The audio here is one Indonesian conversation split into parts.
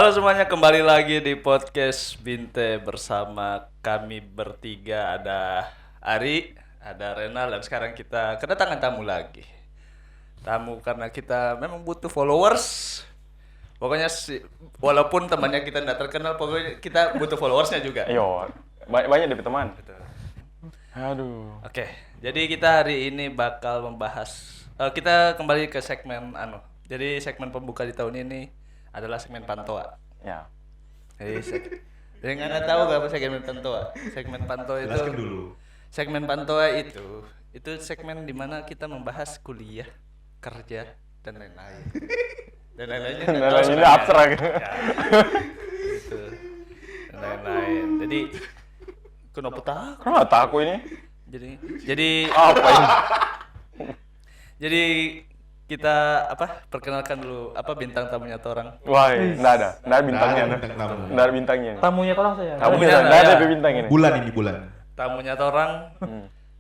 Halo semuanya, kembali lagi di podcast Binte bersama kami bertiga. Ada Ari, ada Renal, dan sekarang kita kedatangan tamu lagi. Tamu karena kita memang butuh followers. Pokoknya walaupun temannya kita tidak terkenal, pokoknya kita butuh followersnya juga. Yo, banyak dari teman. Betul. Aduh. Oke, jadi kita hari ini bakal membahas. Kita kembali ke segmen Jadi segmen pembuka di tahun ini adalah segmen Pantoa. Ya. Jadi nggak tahu gak apa segmen Pantoa? Segmen Pantoa itu. Jelaskan dulu. Segmen Pantoa itu segmen dimana kita membahas kuliah, kerja, dan lain-lain. Dan lain-lainnya nggak tahu Ini sebenarnya. abstrak. Ya, gitu. Dan lain-lain. Jadi kenapa tak? Kenapa aku ini? Jadi Apa ini? Jadi kita perkenalkan dulu bintang tamunya orang. Wah, enggak ada bintangnya. Nggak ada bintang tamu. Enggak ada bintangnya. Tamunya tolong saya. Tamunya Tamunya enggak ada ya. bintang ini. Bulan ini bulan. Tamunya orang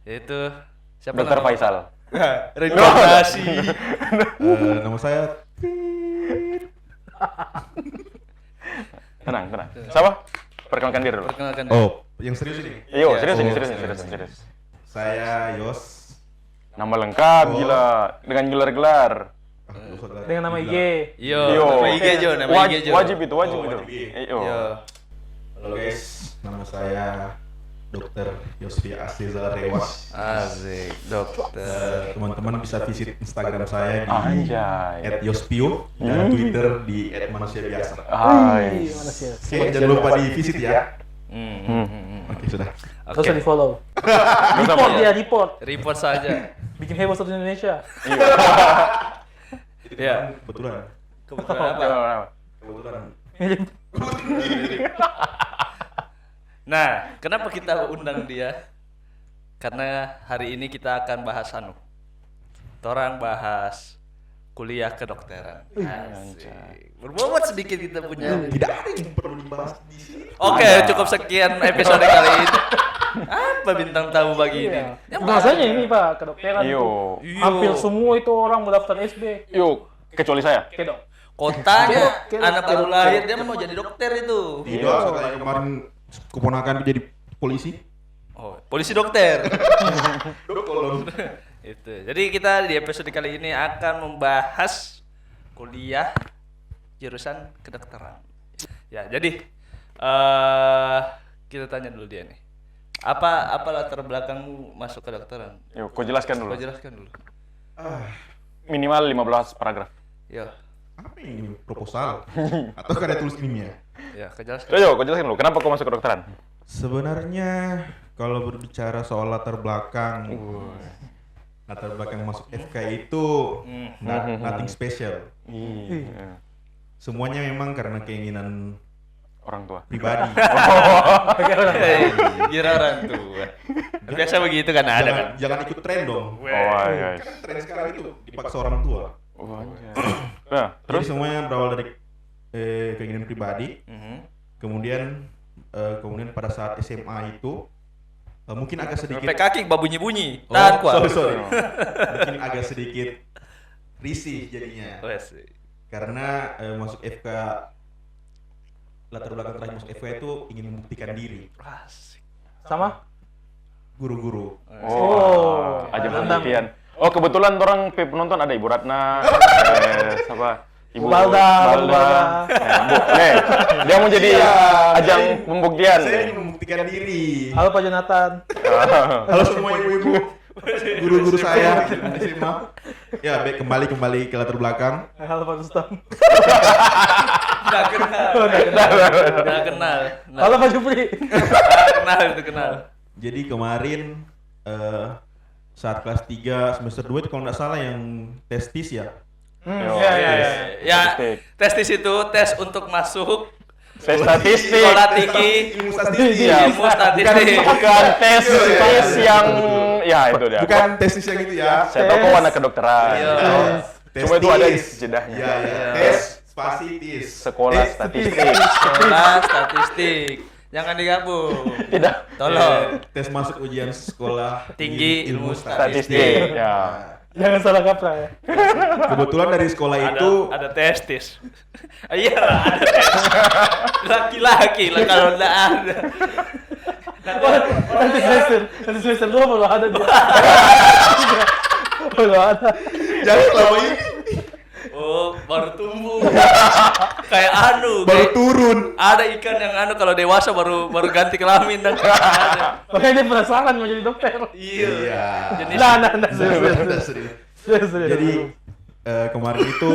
yaitu siapa? Dokter nama? Faisal. Reinkarnasi. Nama saya Tenang. Siapa? Perkenalkan diri dulu. Perkenalkan. yang serius ini. Yo, Ya. serius ini, Oh, serius. Saya Yos. Nama lengkap Oh. gila dengan gelar-gelar. Dengan nama IG. Yo, Yo. nama IG Jo, nama IG Jo. Wajib itu. Oh, wajib IG. Yo. Yo. Halo guys, nama saya Dokter Yosfi Asizal Rewas. Asik, dokter. Teman-teman bisa visit Instagram saya di Anjay. @yospio dan Twitter di @manusiabiasa. Hai. Mana sih? Oke, jangan lupa di visit ya. Oke, sudah. Terus Oke. di follow. Report dia, report. Report saja. Bikin heboh satu Indonesia. Ya. Kebetulan. Kebetulan apa? Kebetulan. Nah, kenapa kita undang dia? Karena hari ini kita akan bahas Torang bahas kuliah kedokteran. Asik. Berbobot sedikit kita punya. Tidak ada yang perlu dibahas di sini. Oke, cukup sekian episode kali ini. Apa bintang tamu bagi ini? Yang Bahasanya ini Pak, kedokteran itu. Yo. Hampir semua itu orang mau daftar SD. Yo, kecuali saya. Kedok. Kotanya Kedok. anak baru lahir dia mau jadi dokter itu. Tidak, saya kemarin keponakan jadi polisi. Oh, polisi dokter. Tolong. Itu. Jadi kita di episode kali ini akan membahas kuliah jurusan kedokteran. Ya, jadi kita tanya dulu dia nih. Apa latar belakangmu masuk kedokteran? Yo, kau jelaskan dulu. Coba jelaskan dulu. Minimal 15 paragraf. Yo. Apa ini proposal? Atau karya tulis ilmiah? Ya, kejelaskan. Yo, kau jelaskan dulu. Kenapa kau masuk kedokteran? Sebenarnya kalau berbicara soal latar belakang masuk FK itu nothing special. Iya. Semuanya memang karena keinginan Orang tua. pribadi. Kira orang tua. Biasa begitu kan ada kan. Jangan ikut tren dong. Oh, guys. Kan tren sekarang itu dipaksa orang tua. Oh, anjay. Nah, Jadi terus semuanya berawal dari keinginan pribadi. Mhm. Kemudian pada saat SMA itu mungkin agak sedikit Sampai kaki bunyi-bunyi. Tahan kuat. sorry. Mungkin agak sedikit risih jadinya. Wes. Karena masuk FK, latar belakang terakhir masuk FK itu ingin membuktikan diri. Asik. Sama? Guru-guru. oh, aja Nandang. pembuktian. Oh, kebetulan orang penonton ada Ibu Ratna, siapa? Ibu Balda. Dia mau jadi ajang pembuktian. Saya ingin membuktikan diri. Halo Pak Jonathan. Halo semua ibu-ibu, guru-guru saya di SMA. Ya, baik, kembali ke latar belakang. Halo Pak Rustam. Nggak kenal. Nggak kenal. Halo Pak Jupri. Nggak kenal. Jadi kemarin saat kelas 3 semester 2 itu kalau nggak salah yang testis ya. Yo, Ya. Ya, Statistik. testis itu tes untuk masuk Tes statistik. sekolah tinggi Ilmu statistik. Iya, ilmu statistik. Bukan tes yang ya itu dia. Bukan testis yang itu ya. Saya tahu kau anak kedokteran. Iya. Cuma itu ada di jedahnya. Iya, iya. Tes spasi tis. Sekolah statistik. Sekolah statistik. Jangan digabung. Tidak. Tolong. Tes masuk ujian sekolah Tinggi ilmu Statistik. Ya. Jangan salah kaprah ya. Kebetulan dari sekolah itu ada testis. Iya lah, ada testis. Laki-laki lah kalau enggak ada. Nanti semester 2 belum ada dia. Belum ada. jangan selama ini Oh, baru tumbuh. Kayak baru kayak turun. ada ikan yang kalau dewasa baru ganti kelamin dan ada. Makanya dia penasaran mau jadi dokter. Iya. Jenis Nah, Serius. serius. Jadi kemarin itu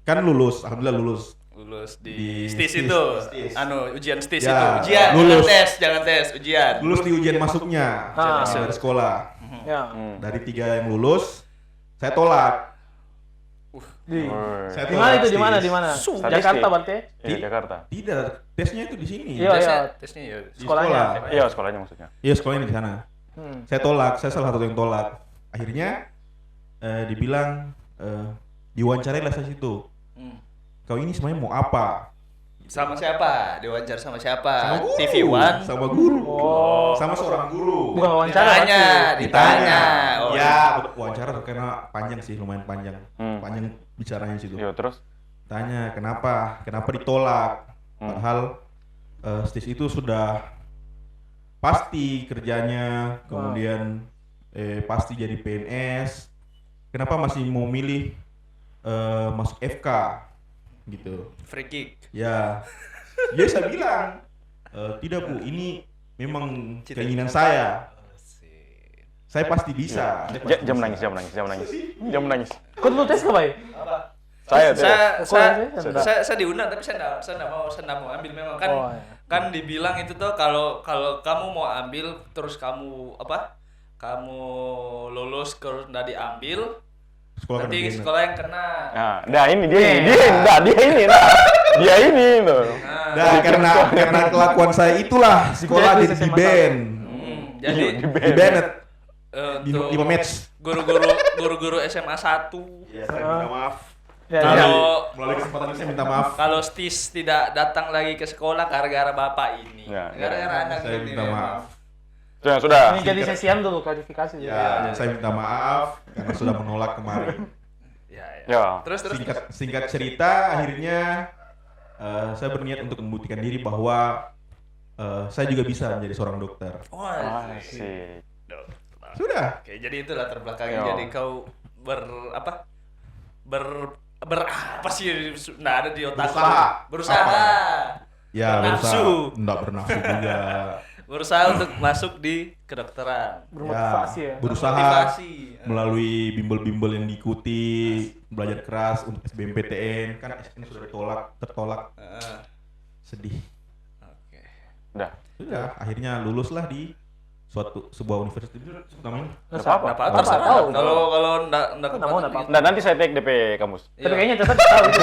kan alhamdulillah lulus. lulus Di di STIS STIS, itu. STIS. Ujian STIS Ya, itu. Ujian, lulus. jangan tes, ujian. Lulus di ujian masuknya dari sekolah. Ya. Dari 3 yang lulus, saya tolak. Saya Di mana itu? STIS. Di mana? Statistik. Jakarta berarti? Iya, Jakarta. Tidak, tesnya itu di sini. Iya. Tesnya ya. Di Sekolahnya. sekolah. Iya, sekolahnya maksudnya. Iya, sekolahnya di sana. Saya tolak, saya salah satu yang tolak. Akhirnya dibilang diwawancarai lah saya situ. Hmm. Kau ini sebenarnya mau apa? Sama siapa? Diwawancara sama siapa? Sama guru. TV One. Sama guru. Oh. Sama seorang guru. Bukan wawancara Ditanya. Oh, Ya, wawancara karena panjang sih, lumayan panjang. Panjang bicaranya situ. Iya, terus? Tanya kenapa ditolak. Padahal STIS itu sudah pasti kerjanya, kemudian pasti jadi PNS. Kenapa masih mau milih masuk FK gitu? Free kick. Ya, saya bilang tidak Bu, ini memang keinginan saya. Saya pasti bisa. Jam nangis. Jam nangis. Kau dulu tes apa ya? Saya Saya diundang tapi saya enggak mau ambil memang kan. Oh, iya. Kan dibilang itu tuh kalau kamu mau ambil terus kamu kamu lulus terus enggak diambil, Sekolah nanti kan sekolah yang kena. Nah, ini dia ini loh. Nah, karena kelakuan saya itulah sekolah jadi di ban. Jadi Di banned di untuk 5 match. guru-guru SMA 1 Ya, saya minta maaf. Ya, kalau Melalui kesempatan ini saya minta maaf. kalau STIS tidak datang lagi ke sekolah gara-gara bapak ini. Ya, Gara-gara anak Saya ini minta maaf. Sudah. Ini jadi sesian dulu klarifikasi. Ya, saya minta maaf karena sudah menolak kemarin. Ya. Terus Singkat cerita, akhirnya saya berniat untuk membuktikan diri bahwa saya juga bisa menjadi seorang dokter. Wah, Asik. Sudah. oke, jadi itu latar belakangnya. Yo. Jadi kau apa sih? Nggak ada di otak. Berusaha. Ya, Bernafsu. Enggak bernafsu juga. Berusaha untuk masuk di kedokteran. Bermotivasi ya. Berusaha Motivasi. melalui bimbel-bimbel yang diikuti, belajar keras untuk SBMPTN, kan SN sudah tertolak. Heeh. Sedih. Oke. Udah. Sudah, akhirnya luluslah di sebuah universitas itu namanya. Enggak apa-apa. Apa terserah. Kalau enggak mau, nggak apa-apa. Nah, nanti saya take DP kamus. Tapi kayaknya tetap tahu itu.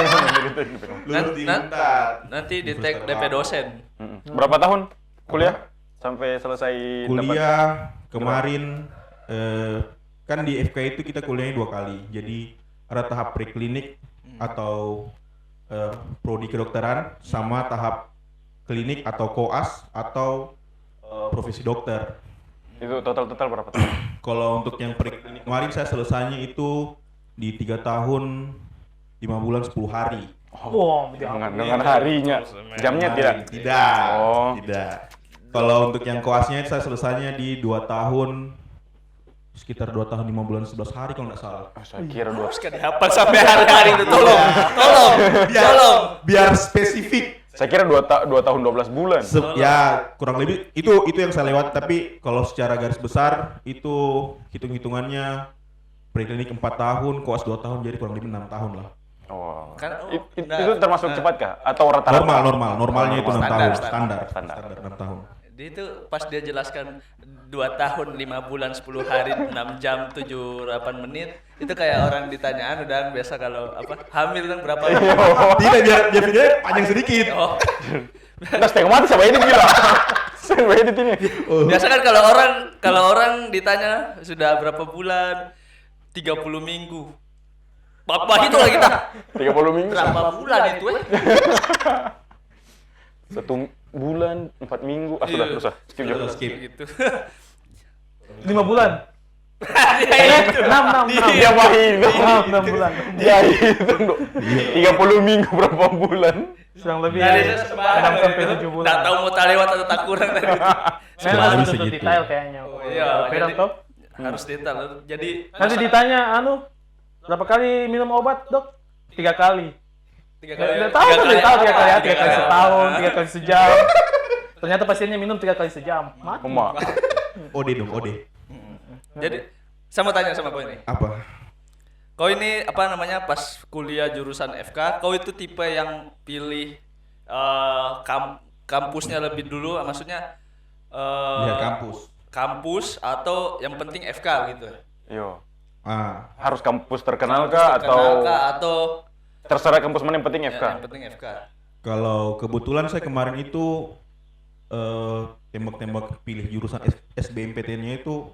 Lulus di Unpad. nanti di tag DP dosen. Berapa tahun kuliah sampai selesai Kuliah kemarin kan di FK itu kita kuliahnya 2 kali. Jadi ada tahap preklinik atau prodi kedokteran sama tahap klinik atau koas atau profesi dokter. Itu total berapa tahun? Kalau untuk yang preklinik kemarin saya selesainya itu di 3 tahun 5 bulan 10 hari. Wah, Dengan harinya. Jamnya tidak. Tidak. Oh. Tidak. Kalau untuk yang koasnya saya selesainya di 2 tahun sekitar 2 tahun 5 bulan 11 hari kalau nggak salah. Saya kira 2. Kan dihafal sampai hari-hari itu tolong. Biar spesifik. Saya kira 2 tahun 12 bulan. Ya kurang lebih itu yang saya lewat, tapi kalau secara garis besar itu hitung-hitungannya preklinik 4 tahun, koas 2 tahun, jadi kurang lebih 6 tahun lah. Oh. Kan, Itu termasuk cepat kah? Atau rata-rata? Normalnya itu 6 tahun, Standar. standar 6 tahun. Dia itu pas dia jelaskan 2 tahun 5 bulan 10 hari 6 jam 7-8 menit itu kayak orang ditanya dan biasa kalau hamil kan berapa Tidak, biar videonya panjang sedikit. oh. Nah, setengah mati sama edit gila. Sama edit ini. Biasa kan kalau orang ditanya sudah berapa bulan 30 minggu. Bapak itu lagi kita 30 minggu. berapa bulan itu 1 bulan 4 minggu. Sudah. Skip. Skip. gitu. 5 bulan. enam Dia wahid. 6 bulan. Ya itu Dok. 30 minggu berapa bulan? Kurang lebih Dari 6 sampai 7 bulan. Nggak tahu mau lewat atau tak kurang dari itu. Memang Kurang harus lebih tutup segitu. detail kayaknya. Iya, Pedang jadi- toh. Harus detail. Jadi Nanti ditanya berapa kali minum obat, Dok? 3 kali. 3 kali. Udah tahu kan, udah tahu 3 kali, 3 kali setahun, Ah. 3 kali sejam. Ternyata pasiennya minum 3 kali sejam. Mati. Emak. Ode dong, ode. Jadi saya mau tanya sama kau ini. Apa? Kau ini apa namanya pas kuliah jurusan FK, kau itu tipe yang pilih kampusnya lebih dulu, maksudnya Lihat kampus. kampus atau yang penting FK gitu. Yo. Ah, Harus kampus terkenal Kampus kah terkenal atau kah, atau terserah kampus mana yang penting ya, FK? yang penting FK. kalau kebetulan saya kemarin itu tembak-tembak pilih jurusan SBMPTN-nya itu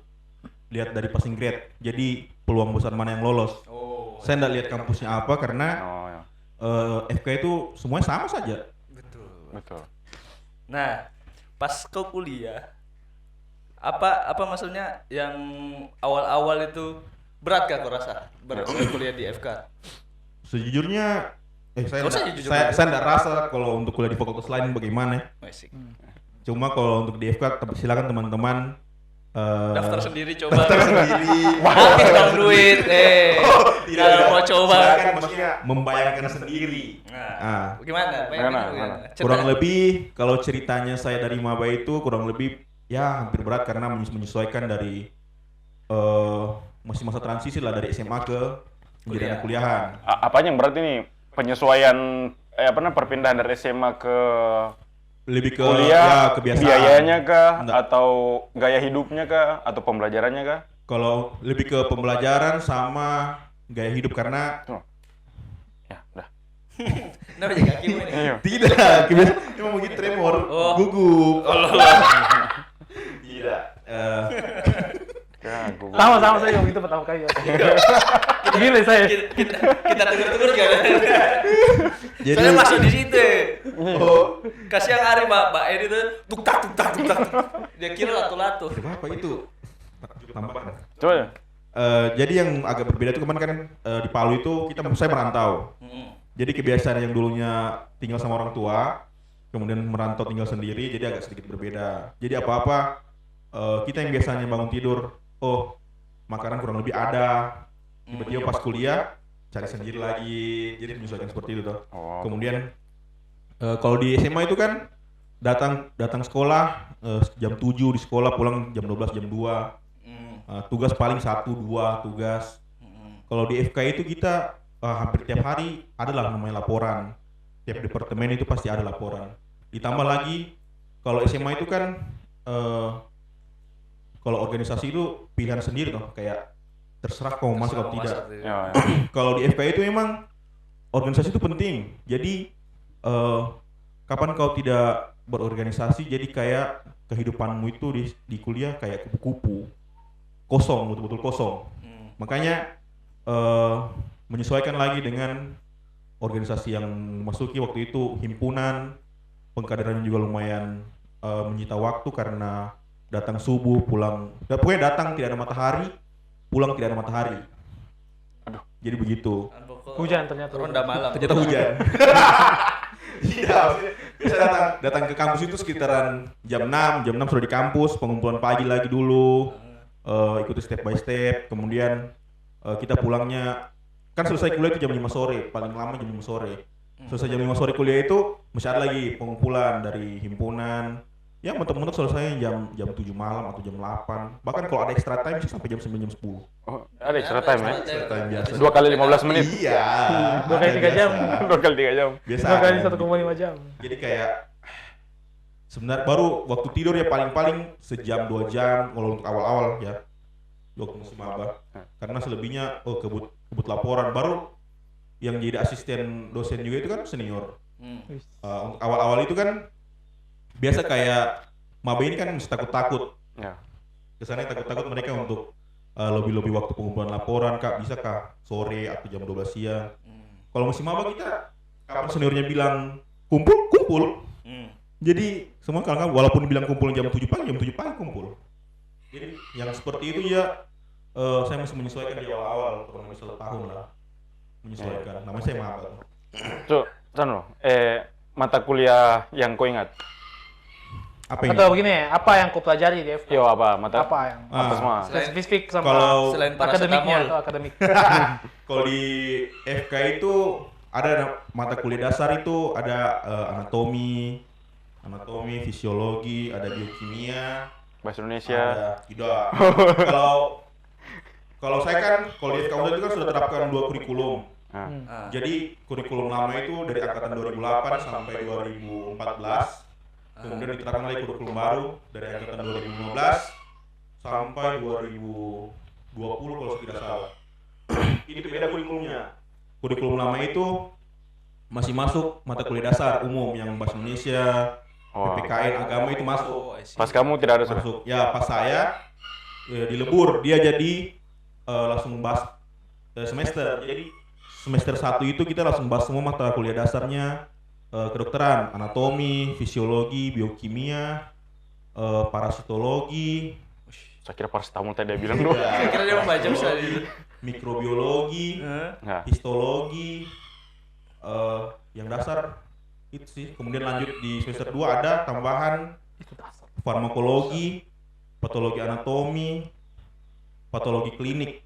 lihat dari passing grade. Jadi peluang besar mana yang lolos. Oh, Saya nggak lihat kampusnya apa karena Oh ya. FK itu semuanya sama saja. betul. Betul. Nah, pas kau kuliah, apa maksudnya yang awal-awal itu berat gak kau rasa berkuliah di FK? Sejujurnya saya Nggak usah nggak- jujur saya dulu. saya nggak rasa kalau untuk kuliah di fakultas lain bagaimana. Masih. Cuma kalau untuk di FK silakan teman-teman Daftar sendiri coba. daftar sendiri. Habis dong duit. Kalau mau coba. Silakan maksudnya membayangkan sendiri. Nah, gimana? Gimana? Kurang lebih kalau ceritanya saya dari maba itu kurang lebih ya hampir berat karena menyesuaikan dari masih masa transisi lah dari SMA ke menjadi anak kuliahan. Apanya yang berarti nih penyesuaian perpindahan dari SMA ke Lebih ke kuliah, ya, kebiasaan. biayanya kah Enggak. atau gaya hidupnya kah atau pembelajarannya kah? Kalau lebih ke pembelajaran sama gaya hidup karena Tuh. Ya, udah. Kenapa jadi kaki ini? Iya. tidak kebiasaan cuma mungkin tremor, Oh. gugup. Tidak. Ya, gua- Sama saya juga begitu pertama kali. Gila saya. Kita tegur-tegur gak? Jadi Soalnya masuk di situ. oh, Kasih yang Ari Mbak Edi tuh tuk tak. Dia kira latu-latu. apa itu? Tambahkan. Coba ya. Jadi yang agak berbeda itu kemarin kan di Palu itu saya merantau. Jadi kebiasaan yang dulunya tinggal sama orang tua, kemudian merantau tinggal sendiri, jadi agak sedikit berbeda. Jadi apa-apa kita yang biasanya bangun tidur, makanan kurang lebih ada, tiba-tiba pas kuliah cari sendiri lagi, jadi menyesuaikan seperti itu toh. Oh. Kemudian kalau di SMA itu kan datang sekolah jam 7 di sekolah, pulang jam 12 jam 2. Tugas paling 1-2 tugas. Kalau di FK itu kita hampir tiap hari adalah namanya laporan. Tiap departemen itu pasti ada laporan. Ditambah lagi kalau SMA itu kan kalau organisasi itu pilihan sendiri toh, kayak terserah kau mau masuk atau tidak. Ya, ya. Kalau di FK itu memang organisasi itu penting. Jadi kapan kau tidak berorganisasi, jadi kayak kehidupanmu itu di kuliah kayak kupu-kupu, kosong, betul-betul kosong. Makanya menyesuaikan lagi dengan organisasi yang masuki waktu itu, himpunan, pengkaderannya juga lumayan menyita waktu karena datang subuh, pulang, pokoknya datang tidak ada matahari, pulang tidak ada matahari. Jadi begitu. Hujan ternyata. Ronda malam. Ternyata hujan. Tidak, biasa datang ke kampus itu sekitaran jam 6 sudah di kampus, pengumpulan pagi lagi dulu, ikuti step by step, kemudian kita pulangnya, kan selesai kuliah itu jam 5 sore, paling lama jam 5 sore. Selesai jam 5 sore kuliah itu, masih ada lagi pengumpulan dari himpunan, ya mentok-mentok selesai jam 7 malam atau jam 8, bahkan kalau ada extra time bisa sampai jam 9 jam 10. Oh, ada extra time ya? Extra time biasa. 2 kali 15 menit. Iya. 2 kali 3 jam. 2 kali 3 jam. Biasa. 2 kali 1,5 jam. Jadi kayak sebenarnya baru waktu tidur ya paling-paling sejam 2 jam kalau untuk awal-awal ya waktu masih maba. Karena selebihnya kebut laporan, baru yang jadi asisten dosen juga itu kan senior. Untuk awal-awal itu kan biasa kayak maba ini kan mesti takut-takut. Ya. Kesannya takut-takut mereka untuk lebih-lebih waktu pengumpulan laporan, Kak, bisa Kak sore atau jam 12 siang. Kalau masih maba kita kapan seniornya bilang kumpul. Jadi semua kalangan walaupun bilang kumpul jam 7 pagi kumpul. Jadi yang seperti itu ya Saya masih menyesuaikan di awal-awal, kurang lebih 1 tahun lah. Menyesuaikan. Namanya saya maba. So, mata kuliah yang kau ingat? Apa ini? Atau begini, apa yang kau pelajari di FK? Yo, apa? Mata Apa yang apa semua? spesifik sama Kalau Selain akademiknya paracetamol. atau akademik? kalau di FK itu ada mata kuliah dasar itu ada anatomi, fisiologi, ada biokimia, Bahasa Indonesia. ada tidak. Kalau saya kan kalau di FK Unpad itu kan sudah terapkan 2 kurikulum. Nah, Ah. Jadi kurikulum lama itu dari angkatan 2008 sampai 2014. Kemudian diterapkan lagi kurikulum baru dari angkatan 2015 sampai 2020 kalau saya tidak salah. Itu beda kurikulumnya. Kurikulum lama itu masih masuk mata kuliah dasar umum yang bahasa Indonesia, Oh. PPKN, agama itu masuk. Oh, I see. Pas kamu tidak ada sudah? Masuk. Ya, pas saya dilebur dia jadi langsung bahas semester. Jadi semester 1 itu kita langsung bahas semua mata kuliah dasarnya, kedokteran, anatomi, fisiologi, biokimia, parasitologi, Saya kira paracetamol tadi dia bilang doang. Saya kira dia membaca bisa itu. mikrobiologi, Nah, histologi, yang dasar itu sih. Kemudian lanjut di semester 2 ada tambahan farmakologi, patologi anatomi, patologi klinik.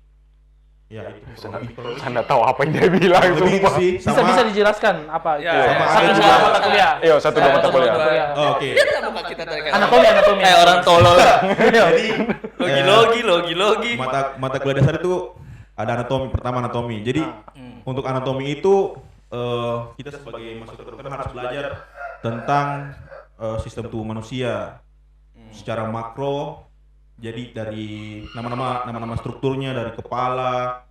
Ya itu kurang lebih. saya nggak tahu apa yang dia bilang. Lebih itu Sumpah. sih. Bisa dijelaskan apa Ya, itu? sama Satu ada dua juga- mata kuliah. Iya, satu dua mata kuliah. Oh, oke. Dia tak buka kita dari kan. Anatomi. Orang tolol. Jadi Logi. mata kuliah dasar itu ada anatomi, pertama anatomi. Jadi untuk anatomi itu kita sebagai mahasiswa kedokteran harus belajar tentang sistem tubuh manusia secara makro. Jadi dari nama-nama strukturnya dari kepala,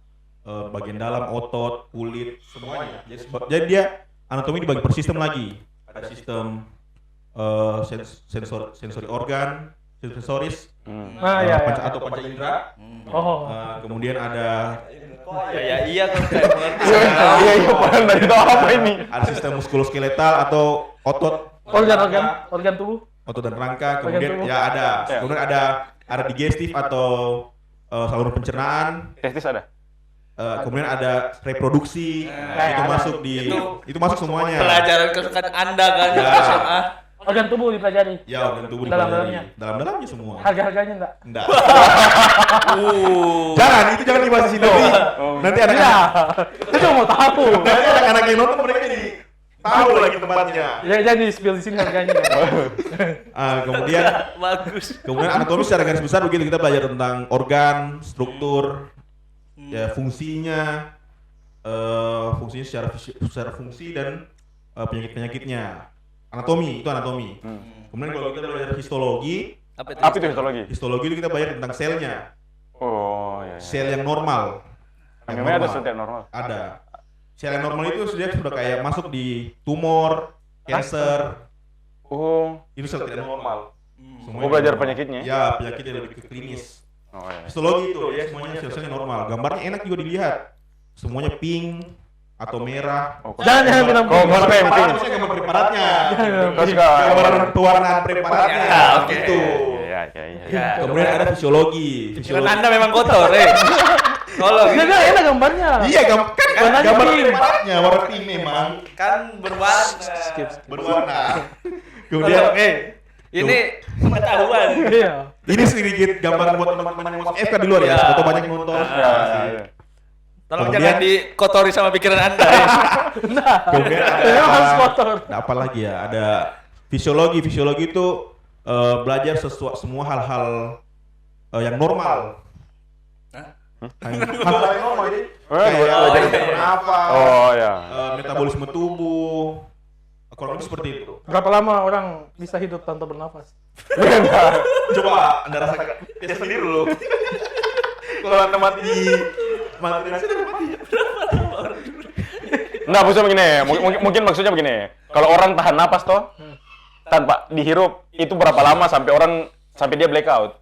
bagian dalam, otot, kulit, semuanya. Jadi dia anatomi dibagi per sistem lagi. Ada sistem sensori organ, sensoris, Nah, ya. atau panca indera. Oh. Kemudian ada Iya kan kayak mengerti. Iya, padahal dari tahu apa ini. ada sistem muskuloskeletal atau otot Organ tubuh. dan rangka. Kemudian tubuh. ya ada. Ya. Kemudian ada digestif atau saluran pencernaan. Testis ada? Kemudian ada reproduksi. Itu ada. masuk di itu masuk semuanya. Pelajaran kesukaan Anda kan di Ya. SMA. Organ tubuh dipelajari. Ya, organ tubuh Dalam-dalamnya. Dalam-dalamnya semua. Harga-harganya enggak? Enggak. Jangan dibahas di sini. Nanti Iya. anak-anak Saya cuma mau tahu. nanti anak-anak yang nonton mereka jadi tahu lagi tempatnya. Ya jadi spill di sini harganya. Kemudian Bagus. anatomi secara garis besar begitu, kita belajar tentang organ, struktur, ya fungsinya, secara fungsi dan penyakit-penyakitnya. Anatomi itu anatomi. Kemudian kalau kita belajar histologi, Apa itu histologi? histologi itu kita belajar tentang selnya, Oh, iya. sel yang normal. Memang ada setiap normal. Ada. Sel yang normal itu sudah kayak masuk di tumor, cancer, Oh, itu sel tidak normal. Semuanya oh belajar normal. penyakitnya? Ya, penyakitnya lebih ke klinis. Oh, iya. Histologi itu ya semuanya sel-sel normal. Gambarnya enak juga dilihat. Semuanya pink atau merah. Oh, Jangan bilang Kok gambar pink? Maksudnya gambar preparatnya. Kau suka Gambar pewarnaan preparatnya. Ya, oke. Gitu. Iya. Ya. Kemudian ada fisiologi. Kan Anda memang kotor, Tolong. Dia bilang enak gambarnya. Iya, Warnanya gambar pink. preparatnya warna pink memang. Kan berwarna. Skip. Berwarna. Kemudian Ini pengetahuan. Iya. ini sedikit gambar buat teman-teman yang masuk FK di luar ya. Atau banyak yang nonton. Iya. Tolong Kemudian- jangan dikotori sama pikiran Anda. Nah, Kemudian memang harus kotor. ada apa lagi ya? Ada fisiologi. Fisiologi itu belajar semua hal-hal yang normal. Hal-hal yang normal jadi kayak bernafas, Oh, ya. metabolisme tubuh. Kurang lebih seperti itu. Berapa lama orang bisa hidup tanpa bernafas? Coba Anda rasakan ya sendiri dulu. Kalau Anda mati nasi Anda mati. Enggak, maksudnya begini. Mungkin maksudnya begini. Kalau orang tahan napas toh tanpa dihirup itu berapa lama sampai dia blackout?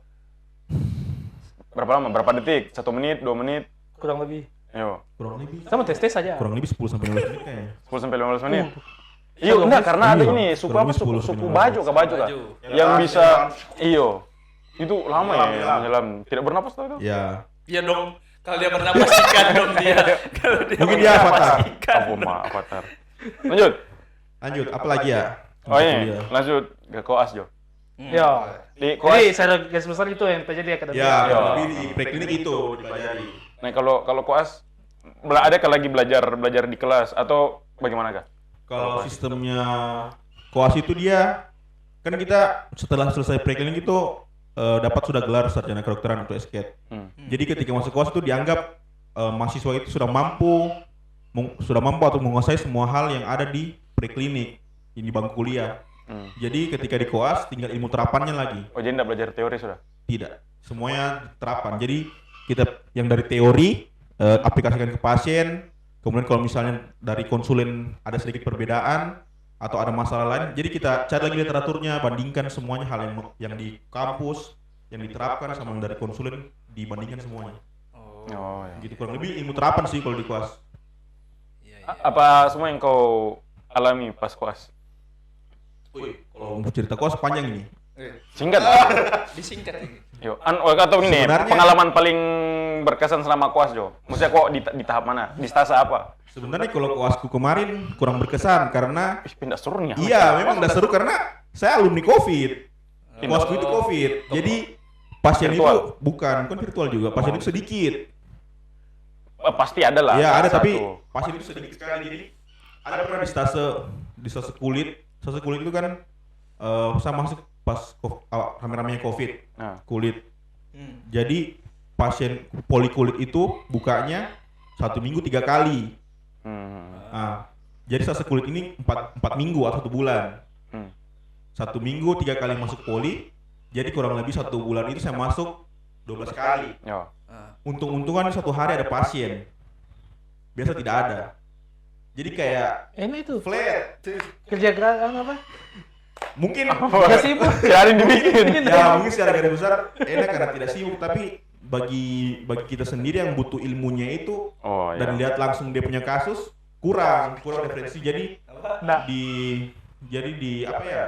Berapa lama? Berapa detik? 1 menit, 2 menit? Kurang lebih. Ayo. Kurang lebih Sama tes saja. 10 sampai 15 menit kayaknya. 10 sampai 15 menit. Iya, enggak karena ada Iya, ini suku kurang apa? lebih 10 Suku sampai baju ke baju kan. Yang bisa itu lama ya Menyelam. menyelam. Tidak bernapas tuh itu. Ya, Iya dong. Kalau dia bernapas ikan dong dia. Kalau dia Mungkin dia bernapas avatar. ikan. Avatar. Lanjut. Lanjut, apa lagi ya? Oh Untuk ini, kuliah. lanjut ke koas Jo. Yo. Di Jadi koas. saya garis besar itu yang terjadi akademik. Ya, Iya. lebih di preklinik itu dipelajari. Nah kalau koas ada lagi belajar di kelas atau bagaimana kah? Kalau sistemnya koas itu dia kan kita setelah selesai preklinik itu dapat sudah gelar sarjana kedokteran untuk SKED. Jadi ketika masuk koas itu dianggap mahasiswa itu sudah mampu atau menguasai semua hal yang ada di preklinik ini bangku kuliah. Jadi ketika di koas tinggal ilmu terapannya lagi. Oh jadi tidak belajar teori sudah? Tidak, semuanya terapan. Jadi kita yang dari teori aplikasikan ke pasien. Kemudian kalau misalnya dari konsulen ada sedikit perbedaan atau ada masalah lain, jadi kita cari lagi literaturnya, bandingkan semuanya hal yang di kampus yang diterapkan sama yang dari konsulen dibandingkan semuanya. Oh ya. Gitu kurang lebih ilmu terapan sih kalau di koas. Apa semua yang kau alami pas koas? Kalau mau cerita koas panjang ini. Singkat. Disingkat ini. Yo, atau ini Sebenarnya- pengalaman paling berkesan selama koas Jo. Maksudnya kok di tahap mana? Di stase apa? Sebenarnya kalau koasku kemarin kurang berkesan karena Pindah seru nih. iya memang udah seru karena saya alumni COVID. Koasku itu COVID. Jadi pasien Virtual? itu bukan virtual juga. Pasien itu sedikit. Pasti ada lah. Ya ada satu. tapi pasien itu sedikit sekali. Jadi ada pernah di stase kulit. Stase kulit itu kan saya masuk pas rame-ramenya COVID Nah. kulit. Jadi pasien polikulit itu bukanya 1 minggu 3 kali. Nah, jadi stase kulit ini 4 minggu atau 1 bulan. 1 minggu 3 kali masuk poli. Jadi kurang lebih 1 bulan itu saya masuk 12 kali. Yo. Untung-untungan 1 hari ada pasien. Biasa tidak ada. Jadi kayak Ini itu flat. kerja kerjaan apa? Mungkin Gak sibuk. Cari dibikin. ya mungkin secara garis besar enak karena tidak sibuk, tapi bagi kita sendiri yang butuh ilmunya itu Oh dan ya. lihat langsung dia punya kasus kurang referensi. Jadi Nah, di apa ya?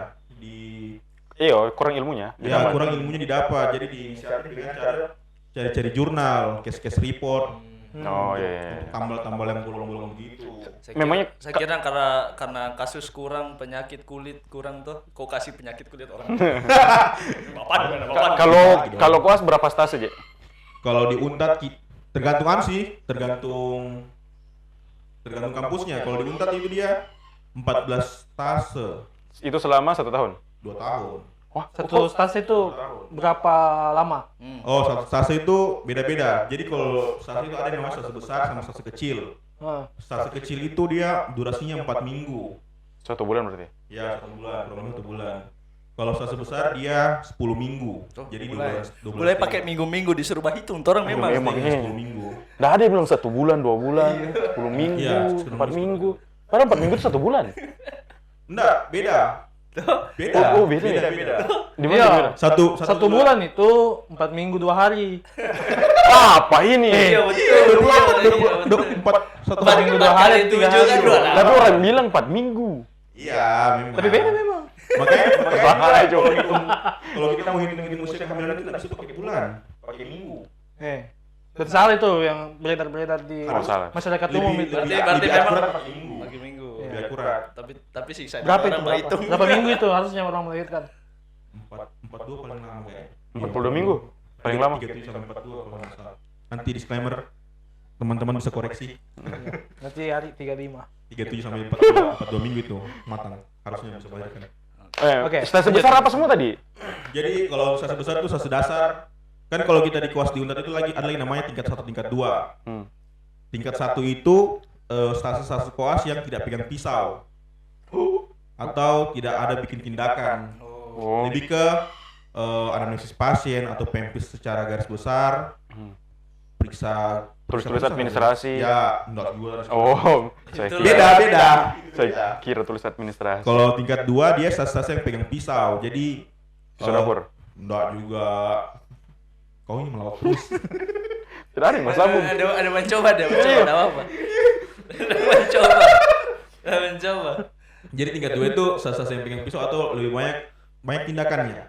Iya, kurang ilmunya. Ya kurang ilmunya didapat. Jadi diinisiatif dengan cara cari-cari jurnal, case report, Oh iya. tambal-tambal yang bolong-bolong gitu. Memangnya Saya kira karena kasus kurang, penyakit kulit kurang tuh, kok kasih penyakit kulit orang. Bapak gimana, Bapak? Kalau koas berapa stase, Je? Kalau di Untat tergantung sih, tergantung kampusnya. Kalau di Untat itu dia 14 stase, Itu selama 1 tahun. 2 tahun. Wah, satu stase itu berapa lama? Oh, satu stase itu beda-beda. Jadi kalau stase itu ada yang namanya stase besar sama stase kecil. Stase kecil itu dia durasinya 4 minggu. 1 bulan berarti. Ya, 1 bulan, kurang lebih 1 bulan. Kalau stase besar dia 10 minggu. Jadi Mulai pakai minggu-minggu disuruh hitung, orang memang. Memang. 10 minggu. Nggak ada yang bilang 1 bulan, 2 bulan, 10 minggu, Iya, 4 minggu. Padahal 4 minggu itu 1 bulan. Enggak, beda. Oh, beda. Di mana? Iya. Di mana? Satu bulan itu 4 minggu 2 hari. Apa ini? Iya betul. Satu Empat minggu 2 hari, 3 hari. Tapi orang bilang 4 minggu. Iya, memang. Tapi beda memang. Makanya Bahaya, Jo. kalau kita mau hitung usia kehamilan itu nggak bisa pakai bulan, pakai minggu. Dan salah itu yang beredar-beredar di Oh, salah. masyarakat umum itu. Berarti lebih memang akurat pakai minggu. Pagi minggu. Lebih akurat. Tapi sih saya Berapa itu? orang berhitung. Berapa minggu itu harusnya orang melahirkan? 42 paling lama kayaknya. 42 minggu? Paling lama? 37 sampai 42 kalau nggak salah. Nanti disclaimer, teman-teman bisa koreksi. Nanti hari 35. 37 sampai 42 minggu itu matang, harusnya bisa melahirkan. Oke. Stase besar apa semua tadi? Jadi kalau stase besar itu stase dasar. Kan kalau kita di koas di Untat itu ada lagi namanya tingkat 1, tingkat 2. Tingkat 1 itu stase koas yang tidak pegang pisau atau tidak ada bikin tindakan. Oh. Lebih ke anamnesis pasien atau pempis secara garis besar, periksa Tulis-tulis administrasi. Ya, enggak juga. Oh, saya Itulah. kira, Beda. saya kira tulis administrasi. Kalau tingkat 2 dia stase yang pegang pisau. Jadi Pisau dapur? Enggak juga. Kau ini melawak terus. Tidak ada yang Mas Labung. Ada mencoba deh, enggak apa-apa. Ada mencoba. Jadi tingkat 2 itu stase yang pegang pisau atau lebih banyak tindakannya.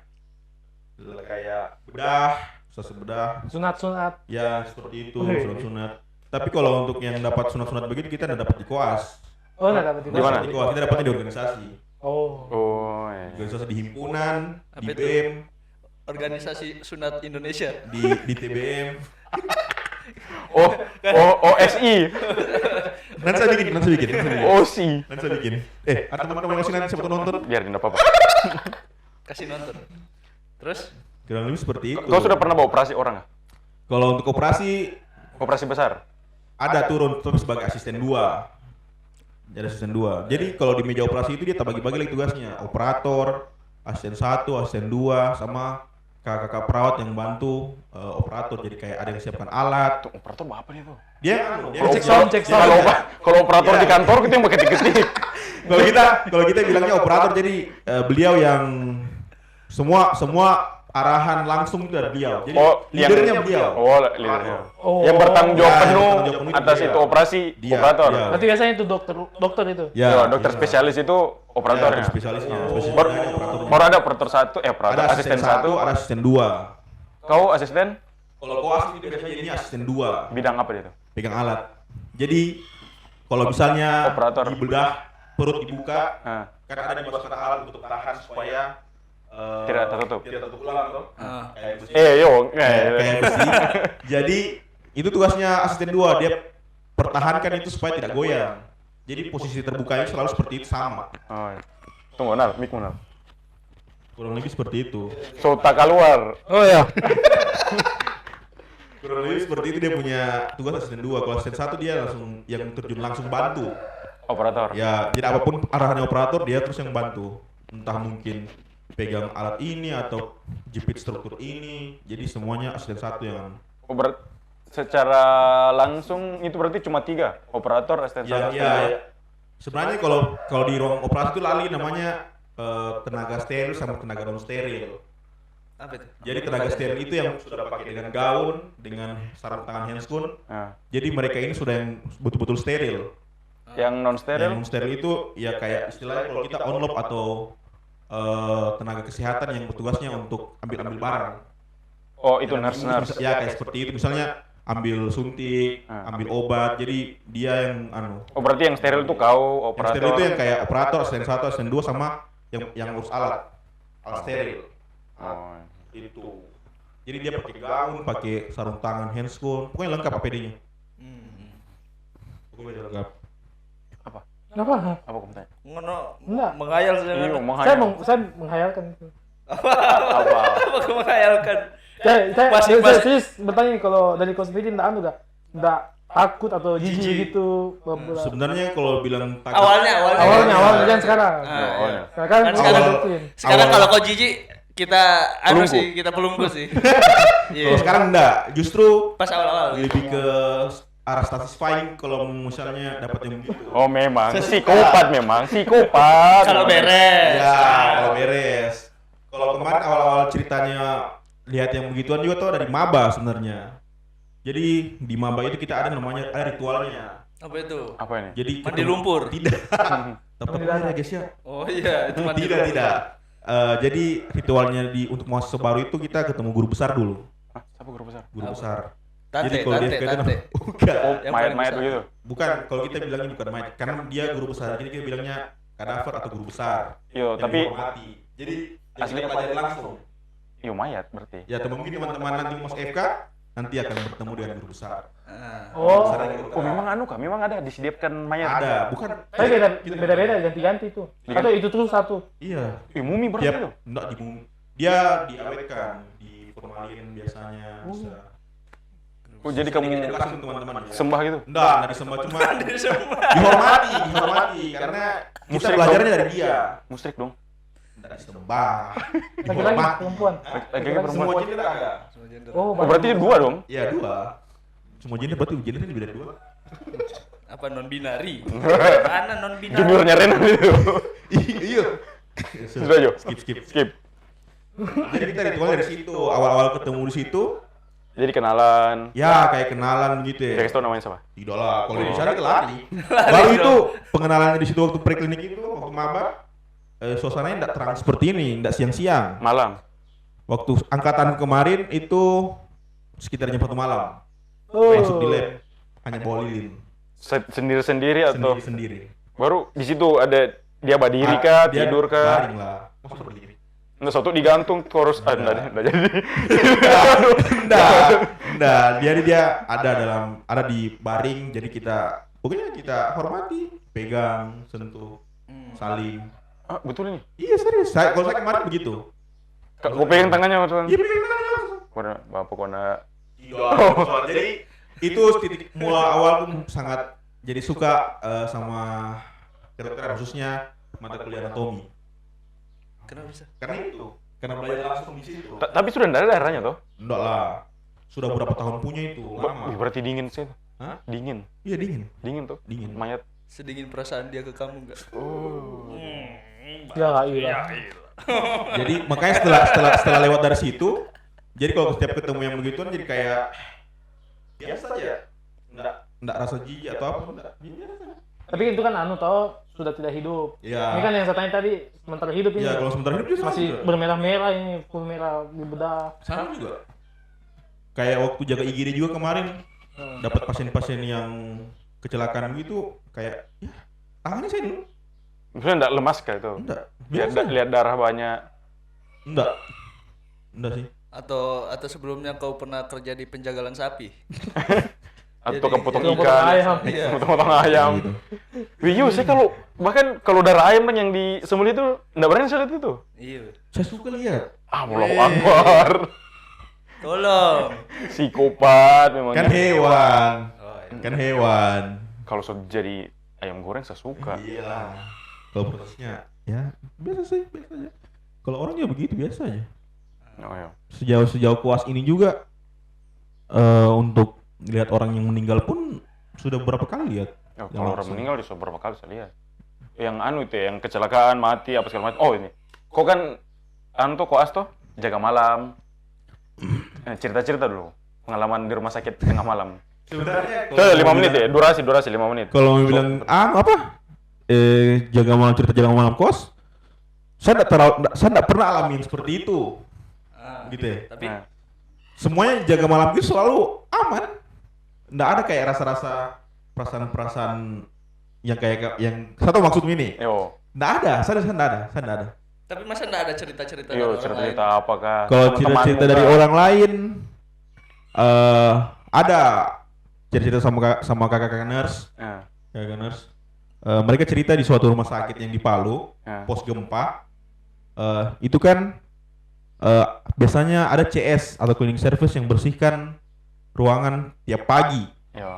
Kayak bedah, sebedah. Sunat. Ya seperti itu, Oke. sunat-sunat. Tapi kalau untuk yang dapat sunat-sunat begitu kita nggak dapat di koas. Oh, enggak dapat Di mana? Di koas kita dapatnya di organisasi. Oh. Oh, iya. Organisasi di himpunan, Apa di itu? BEM, Organisasi Sunat Indonesia. di TBM. Oh, OSI. Nanti saya bikin. OSI. Nanti saya bikin. Ada teman-teman yang nanti siapa tahu nonton. Biar tidak apa-apa. Kasih nonton. Terus Kurang lebih seperti itu. Kau sudah pernah bawa operasi orang nggak? Kalau untuk operasi Operasi besar? ada turun tapi sebagai asisten 2. Jadi asisten 2. Jadi kalau di meja operasi itu dia terbagi-bagi lagi tugasnya. Operator, asisten 1, asisten 2 sama kakak-kakak perawat yang bantu operator. Jadi kayak ada yang siapkan alat. Tuh, operator apa nih tuh? Dia Cek sound. Kalau operator Iya. di kantor kita yang pakai ketik-ketik. kalau kita bilangnya operator jadi beliau yang semua arahan langsung dari beliau. Jadi leadernya beliau. Oh, leadernya. Oh. Yang bertanggung jawab Ya, yang penuh bertanggung jawab penuh itu atas dia. itu operasi Dia, operator. dia. Berarti biasanya itu dokter itu. Ya, Ya, dokter iya. spesialis itu operatornya. Ya, spesialisnya. Baru, Spesialisnya operatornya. baru ada operator 1, operator Ada asisten 1. ada asisten 2. Kau asisten Kalau koas itu biasanya ini asisten 2, bidang apa dia tuh? pegang alat. Jadi kalau misalnya Operator. dibedah perut dibuka, Nah, kan ada dimasukkan alat untuk tahan supaya Tidak tertutup. Tidak tertutup ulang toh. Ah. Kayak besi. Kayak besi. Jadi itu tugasnya asisten 2, dia pertahankan itu supaya tidak goyang. Jadi posisi terbukanya selalu seperti itu sama. Oh, iya. Tunggu, Nal, mic Nal. Kurang lebih seperti itu. So, tak keluar. Oh ya. Kurang lebih seperti itu dia punya tugas asisten 2. Kalau asisten 1 dia langsung yang terjun langsung bantu. Operator. Ya, jadi apapun arahannya operator dia terus yang bantu. Entah mungkin pegang alat ini atau jepit struktur ini. Jadi semuanya asisten 1 yang Oh, secara langsung itu berarti cuma 3, operator, asisten ya, 1. ya. Sebenarnya kalau di ruang operasi itu lali namanya tenaga steril sama tenaga non steril. apa itu? Jadi tenaga steril itu yang sudah pakai dengan gaun, dengan sarung tangan handscoon. Nah, Jadi mereka ini sudah yang betul-betul steril. yang non Yang steril non steril itu ya kayak istilahnya kalau kita on-lob atau tenaga kesehatan yang bertugasnya untuk ambil barang. oh itu Ya, nurse. Ya kayak seperti itu. Misalnya ambil suntik, ambil obat. Jadi dia yang Oh berarti yang steril itu kau yang steril operator. itu yang kayak operator, asisten 1, asisten 2 sama yang urus alat steril. Oh. Itu. Jadi dia pakai gaun, pakai sarung tangan, handscoon, pokoknya lengkap APD-nya. Pokoknya lengkap. Kenapa? Apa kamu tanya? Ngono Enggak. menghayal saja. Iya, Saya menghayalkan itu. apa? Apa kau menghayalkan? Saya Masing-masing. serius bertanya kalau dari kau sendiri enggak takut atau jijik gitu. Sebenarnya kalau bilang takut, Awalnya jangan sekarang. Oh, iya. Sekarang Kan udah sekarang- rutin. Sekarang Awal. kalau kau jijik kita anu Pelunggu. sih, kita pelunggu sih. Iya. kalau sekarang enggak, justru Pas awal-awal. lebih ke arah satisfying kalau misalnya dapat yang begitu. Oh memang psikopat memang psikopat. Kalau beres. Ya, kalau beres. Kalau kemarin awal-awal ceritanya lihat yang begituan juga tuh dari maba sebenarnya. Jadi di maba itu kita ada ritualnya. Apa itu? Apa ini? Jadi Mandi lumpur. Tidak. Tapi ya guys ya. Oh iya, itu mandi Tidak, lumpur. tidak. Jadi ritualnya untuk mahasiswa baru itu kita ketemu guru besar dulu. Hah, siapa guru besar? Guru besar. Tante, Jadi kalau dia tante, FK itu tante. bukan. Oh Yang mayat-mayat paling besar. begitu. Bukan, kalau kita bilangnya bukan mayat, karena dia guru besar. Jadi kita bilangnya kadaver atau guru besar. Yo Yang tapi dihormati. Jadi yang Asli kita pelajari langsung. yo mayat berarti. Ya, mungkin teman-teman nanti masuk FK nanti akan bertemu dengan guru besar. Ah. Oh, Besar dan guru Oh besar. memang anu kah? Memang ada disediakan mayat. Ada, bukan. tapi beda-beda ganti-ganti itu. Atau itu terus satu. Iya. Ih, mumi berarti Dia tuh. enggak dia diawetkan, diformalin biasanya bisa. Oh jadi kamu Edukasi teman-teman. sembah gitu? Enggak disembah cuma dihormati karena kita Musrik belajarnya dari dia. Musrik dong. Enggak disembah. Laki-laki Dihormati. perempuan. Laki-laki Semua perempuan. gender ada. Oh, Oh berarti dua dong. Iya, 2. Semua gender berarti gender ini beda 2. Apa non binari? Mana non binari? Juniornya Renan itu. Iya. Sudah yo. Skip. Jadi kita ritualnya dari situ. Awal-awal ketemu di situ, Jadi kenalan. ya kayak kenalan gitu ya. Guys tau namanya siapa? Tidak lah, kalau di sana kita lari. Baru itu pengenalannya di situ waktu preklinik itu waktu maba, suasananya tidak terang seperti ini, tidak siang-siang. Malam. waktu angkatan kemarin itu sekitar jam 1 malam masuk di lab hanya bawa lilin Sendiri-sendiri atau sendiri. baru di situ ada dia berdiri kah, Dia tidur kah? baring lah. Masa berdiri? Enggak, satu digantung terus enggak jadi. Enggak. Jadi dia ada di baring, jadi pokoknya kita hormati, pegang, sentuh, saling. Ah, betul ini. Iya serius. Kalau saya kemarin begitu. Kau pegang tangannya tuan. Iya pegang tangannya langsung. Pokoknya Jadi itu titik mula awal tuh sangat jadi suka sama kedokteran, khususnya mata kuliah anatomi. Kenapa bisa? Karena belajar langsung di situ. tapi sudah enggak ada darahnya toh? Enggak lah. Sudah berapa tahun punya itu, lama. Berarti dingin sih. Hah? Dingin. Iya dingin. Dingin tuh. Dingin. Mayat. Sedingin perasaan dia ke kamu enggak? Ya iya. Jadi makanya setelah lewat dari situ, jadi kalau setiap ketemu yang begituan jadi kayak biasa aja. Enggak rasa jijik atau apa, enggak. Biasa aja. Tapi itu kan toh sudah tidak hidup. Iya. Ini kan yang saya tanya tadi sementara hidup ini. Iya, kalau sementara hidup dia sama masih juga. bermerah-merah ini, full merah di bedah. Sama juga. Kayak waktu jaga IGD juga kemarin dapat pasien-pasien yang kecelakaan gitu kayak ya tangannya saya dulu. Maksudnya enggak lemas kah itu? Enggak. Lihat darah banyak. Enggak sih. Atau sebelumnya kau pernah kerja di penjagalan sapi? Atau Jadi- kepotong Potong ikan. ayam. Iya. Potong ayam. Gitu. Iya, saya kalau darah ayam kan yang disembelih itu enggak berani saya lihat itu. Iya. Saya suka lihat. Allahu Akbar. Tolong. Psikopat memang. Kan hewan. Oh, iya. Kan hewan. Kalau jadi ayam goreng saya suka. Iya. Kalau prosesnya ya biasa sih, biasa aja. Kalau orang ya begitu biasa aja. Oh, iya. Sejauh koas ini juga untuk lihat orang yang meninggal pun sudah beberapa kali lihat. Ya, Yang kalau orang langsung. meninggal sudah berapa kali saya lihat. Yang itu ya, yang kecelakaan, mati, apa segala macam. Oh ini, kok kan koas toh jaga malam. Cerita-cerita dulu pengalaman di rumah sakit tengah malam. Sebenarnya Coba 5 menit ya, durasi 5 menit. Kalau mau bilang apa? Jaga malam kos. Saya enggak pernah alamin seperti itu. Gitu ya. Tapi Nah, Semuanya jaga malam itu selalu aman. Nggak ada kayak rasa-rasa perasaan-perasaan yang kayak yang satu maksud ini. yo, Nggak ada, saya nggak ada. tapi masa enggak ada cerita-cerita dari yo orang cerita lain? apakah? Kalau teman-temanmu cerita-cerita dari kah? orang lain, ada cerita sama kakak-kakak nurse, Ya, kakak nurse. Mereka cerita di suatu rumah sakit yang di Palu, ya. pos gempa. Itu kan biasanya ada CS atau cleaning service yang bersihkan ruangan tiap pagi. Yo,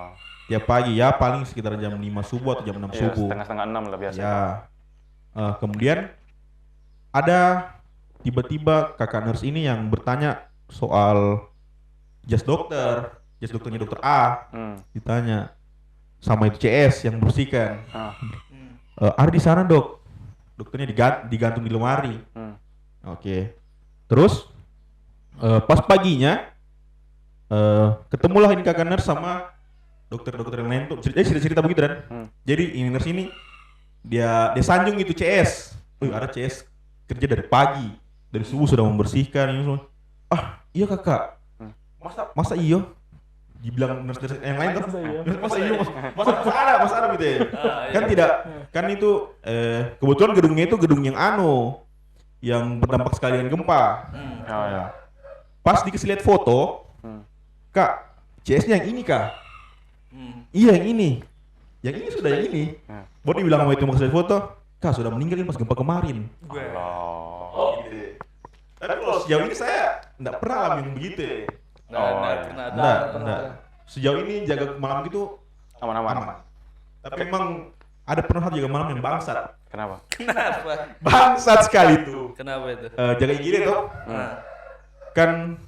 Tiap pagi ya paling sekitar jam 5 subuh atau jam 6 yo, subuh. setengah 6 lah biasa. Ya. Kemudian ada tiba-tiba kakak nurse ini yang bertanya soal jas dokternya dokter A, ditanya sama itu CS yang bersihkan. Ah, Ada di sana dok, dokternya digantung di lemari. Oke. Terus pas paginya ketemulah ini kakak nurse sama dokter-dokter yang lain tuh cerita begitu kan. Jadi ini nurse ini dia sanjung itu CS. Ada CS kerja dari pagi, dari subuh sudah membersihkan ini semua. Ah iya kakak, masa iyo? Dibilang nurse yang lain tuh, masa iyo? Masa ada gitu ya? Kan tidak, kan itu kebetulan gedungnya itu gedung yang yang berdampak sekali dengan gempa. ya. Pas dikasih lihat foto, kak, CS-nya yang ini kak? Iya yang ini. Yang ini sudah yang ini. Baru dibilang sama itu maksudnya foto, kak sudah meninggal ini pas gempa kemarin. Allah. Oh gitu. Tapi kalau sejauh ini saya nggak pernah alami yang begitu. Nggak pernah ada. Nggak. Sejauh ini jaga malam gitu Aman-aman. aman. Tapi memang ada pernah satu jaga malam yang bangsat. Kenapa? Kenapa? Bangsat sekali tuh. Kenapa itu? Jaga IGD tuh. Kan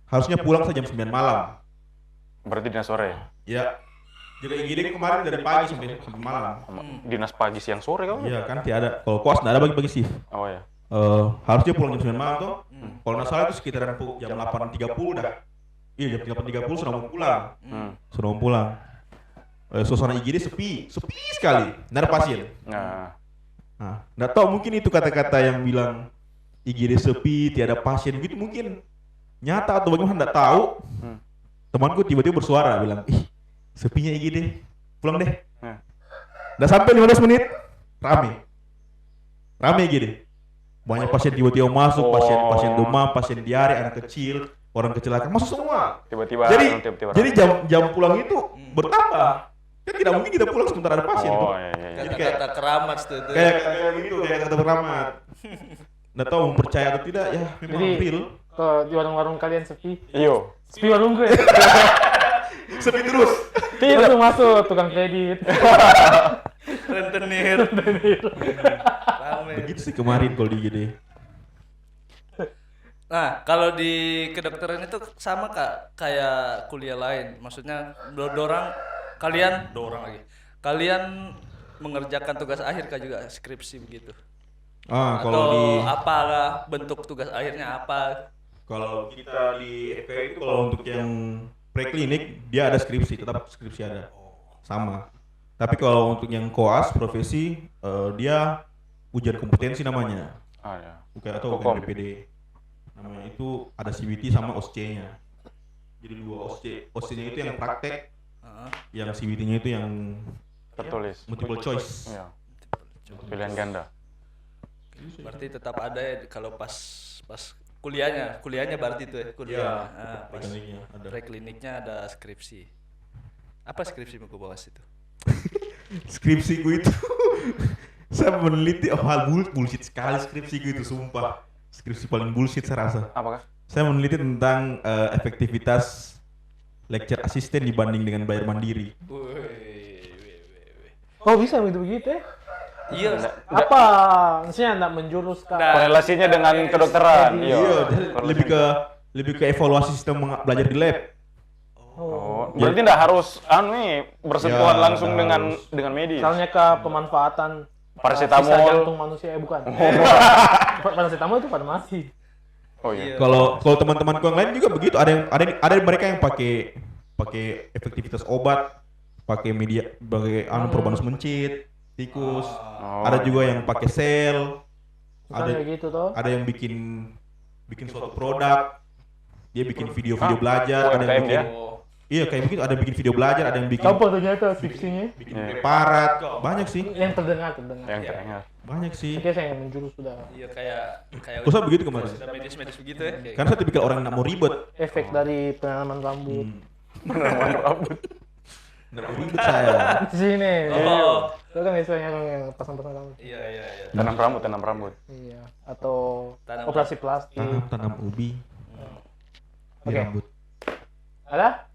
harusnya pulang saja jam 9 malam. Berarti dinas sore. Ya. Jaga IGD kemarin dari pagi sampai malam. Dinas pagi siang sore kan? Iya kan tidak ada. Kalau koas nggak ada bagi-bagi shift. Oh ya. Harusnya pulang jam 9 malam tuh. Kalau nggak salah itu sekitaran jam 8.30 dah. Iya jam 8.30 sudah mau pulang. Sudah mau pulang. Suasana IGD sepi sekali. Nggak ada pasien. Nah, Nah, nggak tahu mungkin itu kata-kata yang bilang IGD sepi, tiada pasien gitu mungkin nyata atau bagaimana enggak tahu. Temanku tiba-tiba bersuara bilang, "Ih, sepinya IGD. Pulang deh." Udah sampai 15 menit, rame IGD. Banyak pasien tiba-tiba masuk, pasien demam, pasien diare, anak kecil, orang kecelakaan masuk semua. Tiba-tiba Jadi jam pulang itu bertambah. Kan tidak mungkin kita pulang sementara ada pasien. Oh, tuh. iya. Jadi kayak Kata keramat tuh. kayak begitu, kayak kata keramat. Nggak tahu mempercaya atau tidak ya, memang Jadi real. ke di warung-warung kalian sepi. Iyo. Sepi warung gue. Sepi terus. Langsung masuk tukang kredit. Rentenir. Rame. Begitu sih kemarin kalau di IGD. Nah, kalau di kedokteran itu sama Kak, kayak kuliah lain. Maksudnya kalian mengerjakan tugas akhir Kak juga skripsi begitu. Kalau Atau di apalah bentuk tugas akhirnya apa? Kalau kita di FK itu kalau untuk yang preklinik dia ada skripsi, tetap skripsi ada. Sama. Tapi kalau untuk yang koas profesi dia ujian kompetensi namanya. Ya. Bukan atau Hukum. bukan BPD. Namanya itu ada CBT sama OSCE-nya. Jadi dua OSCE. OSCE-nya itu yang praktek, yang CBT-nya itu yang Tertulis. multiple choice. Iya. Pilihan ganda. Berarti tetap ada ya kalau pas kuliahnya berarti itu ya kuliah. Iya, Nah, pas prekliniknya ada. prekliniknya ada skripsi. Apa skripsi mau bahas itu? Skripsiku itu saya meneliti hal bullshit sekali skripsiku itu, sumpah. Skripsi paling bullshit saya rasa. Apakah? Saya meneliti tentang efektivitas lecture assistant dibanding dengan bayar mandiri. Oh bisa begitu ya? Iya. Apa? Maksudnya enggak menjurus ke Korelasinya dengan kedokteran. Iya, lebih ke evaluasi sistem belajar di lab. Oh, berarti enggak harus bersentuhan Ya, langsung nggak dengan medis. misalnya ke pemanfaatan Paracetamol. sisa jantung manusia bukan. Paracetamol itu farmasi. Oh iya. Kalau teman-temanku yang lain juga begitu. Ada mereka yang pakai efektivitas obat, pakai media, pakai probanus mencit, tikus. Ada juga yang pakai sel. Bukan kayak gitu toh. Ada yang bikin suatu produk. Dia bikin video-video belajar, ada yang UMKM bikin ya? Iya kayak begitu, ada yang bikin video belajar, ada yang bikin Apa ternyata skripsinya? preparat. Banyak sih. Yang terdengar. Yang terakhir. Banyak sih. Oke, saya yang menjurus sudah. Iya kayak Usah begitu kemarin. sudah medis begitu ya. Kayak Karena saya tipikal orang yang nggak mau ribet. Efek dari penanaman rambut. Nggak mau ribet saya. Di sini. Oh. Itu kan istilahnya yang pasang-pasang rambut. Iya. Tanam rambut. Iya. Atau Tanam operasi plastik. Tanam ubi di Oke. rambut. Ada?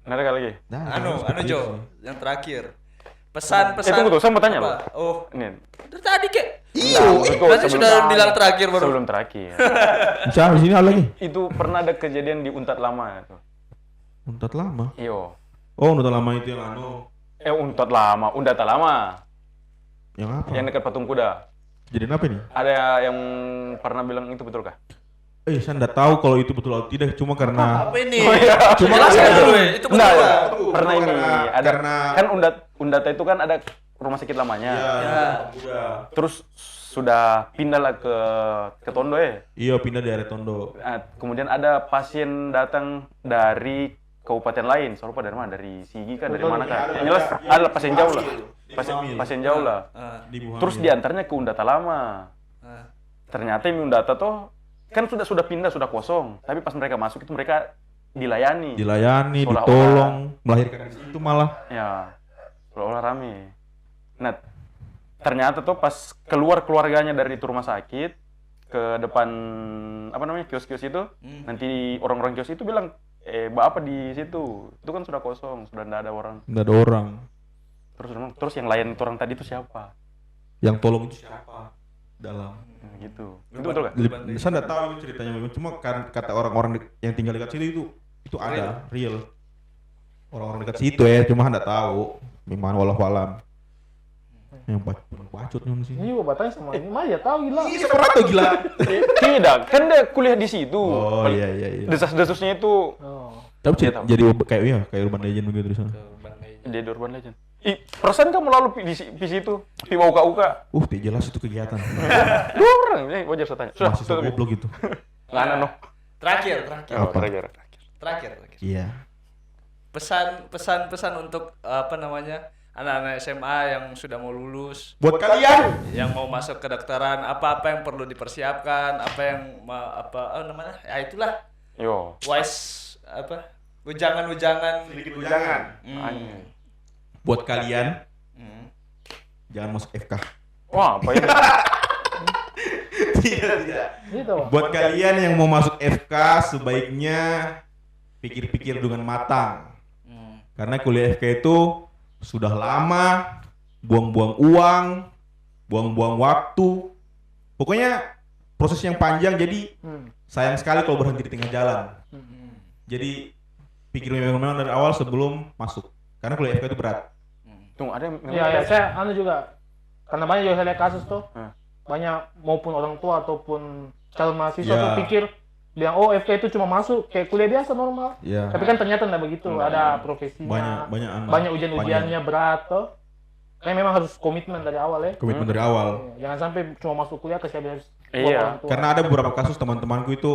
Ada kali lagi? Nah, Anu seperti Jo, itu. yang terakhir. Pesan-pesan. Tunggu, saya mau tanya loh. Oh, Ini. dari tadi kek. Iya, Berarti sudah bilang terakhir baru. Sebelum terakhir. Misalnya di sini ada lagi. Itu pernah ada kejadian di Untat Lama itu. Untat lama. Iyo. Oh, untat lama itu yang Untat Lama, Undata Lama. yang apa? Yang dekat patung kuda. Jadiin apa nih? Ada yang pernah bilang itu betul kah? Saya nggak tahu kalau itu betul atau tidak, cuma karena Apa ini? Cuma Jelaskan dulu ya, itu betul Enggak, nggak? pernah ini ada karena- kan Undata itu kan ada rumah sakit lamanya. Ya. udah. Terus sudah pindah lah ke Tondo ya. Iya, pindah dari Tondo. Nah, kemudian ada pasien datang dari kabupaten lain, saya lupa dari mana, dari Sigi kan, dari mana kan? Yang jelas ada pasien jauh lah, pasien jauh lah. Di Buhamil. Terus diantaranya ke Undata Lama. Ternyata ini Undata tuh kan sudah pindah, sudah kosong. Tapi pas mereka masuk itu mereka dilayani. dilayani, Seolah-olah- ditolong, melahirkan di situ malah. Ya, seolah-olah rame. Nah, ternyata tuh pas keluar keluarganya dari itu rumah sakit ke depan kios-kios itu, nanti orang-orang kios itu bilang, apa di situ? Itu kan sudah kosong, sudah tidak ada orang. Nggak ada orang. Terus yang layan itu orang tadi itu siapa? Yang tolong itu siapa? Dalam. Nah, gitu. Itu betul kan? Saya nggak tahu itu ceritanya, cuma kata orang-orang yang tinggal dekat situ itu ada real. Orang-orang dekat situ cuma nggak tahu. Memang walau-walam. Yang bacot nih sih. Ini gua batanya sama ini mah ya tahu gila. Ih, siapa tahu gila. Tidak, kan dia kuliah di situ. Oh iya. Desas-desusnya itu Oh. Tapi Iya, tahu. jadi kayak urban legend begitu di sana. dia di Urban Legend. Ih, Persen kamu lalu di situ, di uka-uka. tidak jelas itu kegiatan. 2 orang, wajar saya tanya. Sudah, Mahasiswa tutup. goblok gitu. Nggak ada no. Terakhir. Oh, terakhir. Terakhir. Iya. Pesan untuk apa namanya? Anak-anak SMA yang sudah mau lulus, Buat kalian yang mau masuk kedokteran, apa yang perlu dipersiapkan, apa yang namanya? Ya itulah. Yo. Wise apa? Ujangan-ujangan. sedikit ujangan. Anjing. Buat kalian Hmm. jangan masuk FK. Wah, apa ini? Tidak. Gitu. Buat kalian yang mau masuk FK sebaiknya pikir-pikir dengan matang. Karena kuliah FK itu sudah lama, buang-buang uang, buang-buang waktu. Pokoknya proses yang panjang, jadi sayang sekali kalau berhenti di tengah jalan. Jadi pikir memang dari awal sebelum masuk. Karena kuliah FK itu berat. Tunggu, ada yang Ya, saya juga karena banyak juga saya lihat kasus tuh. Hmm. Banyak maupun orang tua ataupun calon mahasiswa Ya. tuh pikir bilang oh FK itu cuma masuk kayak kuliah biasa normal. Ya. Tapi kan ternyata enggak begitu. Ada profesinya. Banyak Ujian-ujiannya berat tuh. Kayak memang harus komitmen dari awal ya. komitmen dari awal. Jangan sampai cuma masuk kuliah ke siapa harus Iya. bawa orang tua. Karena ada beberapa kasus teman-temanku itu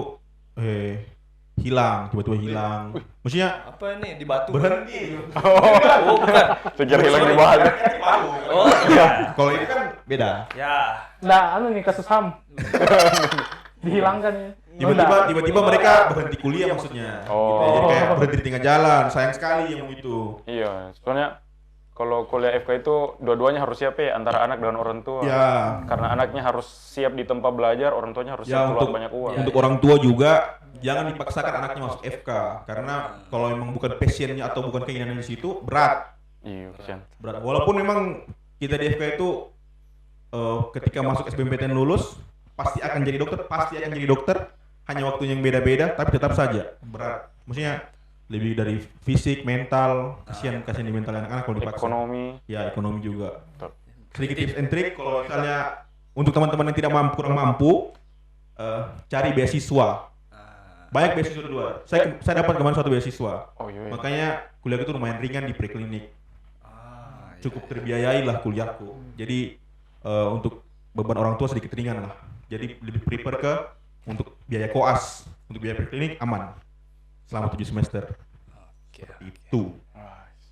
hilang, tiba-tiba hilang. Maksudnya Apa nih di batu? berhenti. Oh, bukan. Sejarah hilang di bawah. Oh, iya. Kalau ini kan beda. Ya. Nah, nih kasus HAM. Dihilangkan ya. Tiba-tiba mereka berhenti kuliah maksudnya. Oh. Gitu. Jadi kayak berhenti di tengah jalan. Sayang sekali yang itu. Iya, soalnya kalau kuliah FK itu dua-duanya harus siap ya, antara anak dan orang tua. Ya. Karena anaknya harus siap di tempat belajar, orang tuanya harus Ya siap keluar untuk banyak uang. untuk orang tua juga jangan dipaksakan anaknya masuk FK karena kalau memang bukan passionnya atau bukan keinginannya di situ berat. Iya, kasihan. Berat. Walaupun memang kita di FK itu ketika masuk SBMPTN lulus pasti akan jadi dokter, hanya waktunya yang beda-beda tapi tetap saja berat. Maksudnya lebih dari fisik, mental, kasihan di mental anak-anak kalau dipaksa. Ekonomi. Ya, ekonomi juga. Betul. Sedikit tips and trick kalau misalnya untuk teman-teman yang tidak mampu, kurang mampu, cari beasiswa. Banyak beasiswa di luar. Saya dapat kemarin suatu beasiswa. Oh iya. Makanya kuliah itu lumayan ringan di preklinik. Cukup terbiayai lah kuliahku. Jadi untuk beban orang tua sedikit ringan lah. Jadi lebih prepare ke untuk biaya koas, untuk biaya preklinik aman selama 7 semester. Oke. Itu.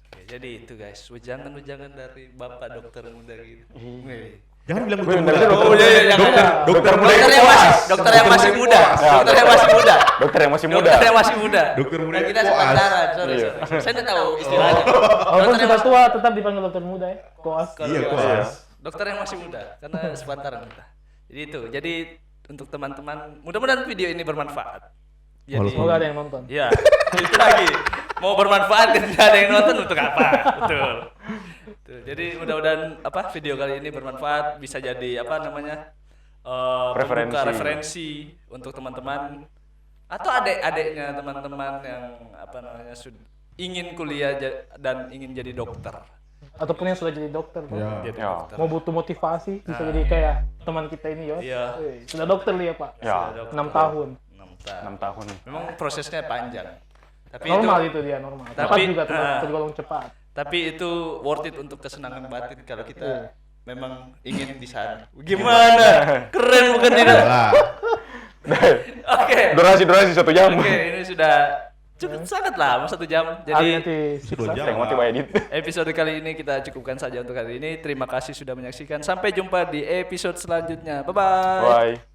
Oke, jadi itu guys, ujangan-ujangan dari Bapak dokter muda gitu. Wih. Jangan bilang Wih, dokter dari muda. dokter. Oh, iya, jangan. Dokter muda Dokter itu yang masih, koas. dokter yang masih muda. Ya, Dokter yang masih muda. Dokter yang masih muda. Dokter yang masih muda. Dokter muda Nah, itu kita koas. sepantaran, sorry. Iya. Saya tidak tahu istilahnya. Walaupun Dokter yang sudah masih- tua tetap dipanggil dokter muda ya. Koas. kalau Iya, koas. koas. Dokter yang masih muda, karena sepantaran kita. Jadi itu. Jadi untuk teman-teman, mudah-mudahan video ini bermanfaat. Jadi, Semoga ada yang nonton. ya, itu lagi. Mau bermanfaat kan tidak ada yang nonton untuk apa? Betul. Tuh, jadi mudah-mudahan video kali ini bermanfaat, bisa jadi Referensi. pembuka referensi untuk teman-teman atau adik-adiknya teman-teman yang ingin kuliah dan ingin jadi dokter. Ataupun yang sudah jadi dokter. Bro. Ya. Jadi Ya. dokter. Mau butuh motivasi bisa jadi kayak teman kita ini Yos. Iya. Wih, sudah dokter dia Pak. Ya, 6 tahun. 6 tahun. 6 tahun. Memang prosesnya panjang. Tapi Normal itu dia normal. Cepat Tapi, juga ah. tergolong cepat. Tapi itu worth it untuk kesenangan batin kalau kita memang ingin di sana. Gimana? Keren bukan tidak? Lah. Oke. Durasi 1 jam. Oke, ini sudah cukup sangat lama 1 jam. Jadi Jadi nanti Sudah jam. Tengok tiba edit. episode kali ini kita cukupkan saja untuk hari ini. Terima kasih sudah menyaksikan. Sampai jumpa di episode selanjutnya. Bye bye. Bye.